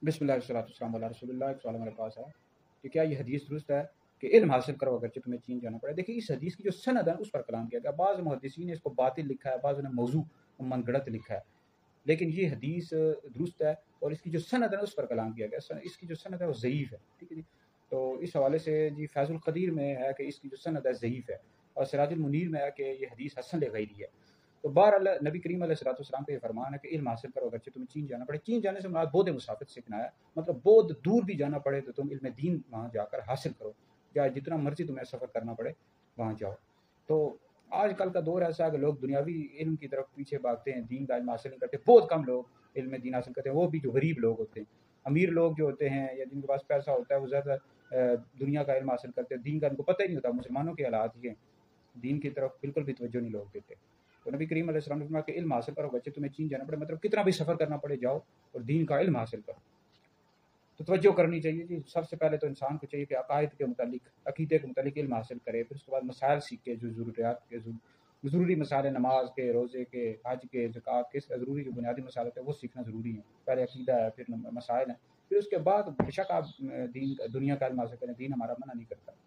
بسم اللہ والصلاۃ والسلام علی رسول اللہ۔ ایک سوال ہمارے پاس ہے کہ کیا یہ حدیث درست ہے کہ علم حاصل کرو اگرچہ تمہیں چین جانا پڑے؟ دیکھیے اس حدیث کی جو سند ہے اس پر کلام کیا گیا، بعض محدثین نے اس کو باطل لکھا ہے، بعض نے موضوع من گڑت لکھا ہے، لیکن یہ حدیث درست ہے اور اس کی جو سند ہے اس پر کلام کیا گیا، اس کی جو سند ہے وہ ضعیف ہے، ٹھیک ہے جی۔ تو اس حوالے سے جی فیض القدیر میں ہے کہ اس کی جو سند ہے ضعیف ہے، اور سراج المنیر میں ہے کہ یہ حدیث حسن لغیری ہے۔ تو بہرحال نبی کریم علیہ الصلوۃ والسلام کا یہ فرمان ہے کہ علم حاصل کرو اگرچہ تمہیں چین جانا پڑے۔ چین جانے سے مراد بود مسافت سیکھنا ہے، مطلب بہت دور بھی جانا پڑے تو تم علم دین وہاں جا کر حاصل کرو، یا جتنا مرضی تمہیں سفر کرنا پڑے وہاں جاؤ۔ تو آج کل کا دور ایسا ہے کہ لوگ دنیاوی علم کی طرف پیچھے بھاگتے ہیں، دین کا علم حاصل نہیں کرتے، بہت کم لوگ علم دین حاصل کرتے ہیں، وہ بھی جو غریب لوگ ہوتے ہیں۔ امیر لوگ جو ہوتے ہیں یا جن کے پاس پیسہ ہوتا ہے وہ زیادہ دنیا کا علم حاصل کرتے ہیں، دین کا ان کو پتہ ہی نہیں ہوتا۔ مسلمانوں کے حالات یہ دین کی طرف بالکل بھی توجہ نہیں لوگ دیتے۔ تو نبی کریم علیہ السلام نے فرمایا کہ علم حاصل کرو بچے، تمہیں چین جانا پڑے، مطلب کتنا بھی سفر کرنا پڑے جاؤ اور دین کا علم حاصل کرو۔ تو توجہ کرنی چاہیے جی، سب سے پہلے تو انسان کو چاہیے کہ عقائد کے متعلق، عقیدے کے متعلق علم حاصل کرے، پھر اس کے بعد مسائل سیکھے، جو ضروریات کے ضروری مسائل، نماز کے، روزے کے، حج کے، زکوٰۃ کے، ضروری جو بنیادی مسائل ہوتے ہیں وہ سیکھنا ضروری ہے۔ پہلے عقیدہ ہے، پھر مسائل ہیں، پھر اس کے بعد بے شک آپ دنیا کا علم حاصل کریں، دین ہمارا منع نہیں کرتا۔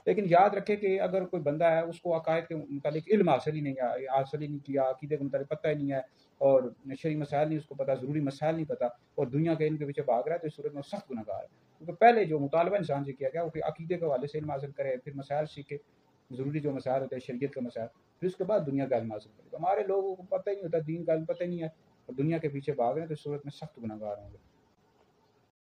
لیکن یاد رکھے کہ اگر کوئی بندہ ہے اس کو عقائد کے متعلق علم حاصل ہی نہیں کیا، عقیدے کے متعلق پتہ ہی نہیں ہے، اور شرعی مسائل نہیں اس کو پتہ، ضروری مسائل نہیں پتہ، اور دنیا کے علم کے پیچھے بھاگ رہا ہے، تو اس صورت میں سخت گناہ گار ہے۔ کیونکہ پہلے جو مطالبہ انسان سے کیا گیا وہ کہ عقیدے کے حوالے سے علم حاصل کرے، پھر مسائل سیکھے، ضروری جو مسائل ہوتے ہیں شریعت کے مسائل، پھر اس کے بعد دنیا کا علم حاصل کرے۔ تو ہمارے لوگوں کو پتہ ہی نہیں ہوتا، دین کا علم پتہ ہی نہیں ہے، اور دنیا کے پیچھے بھاگ رہے ہیں، تو اس صورت میں سخت گناہ گار ہوں گے۔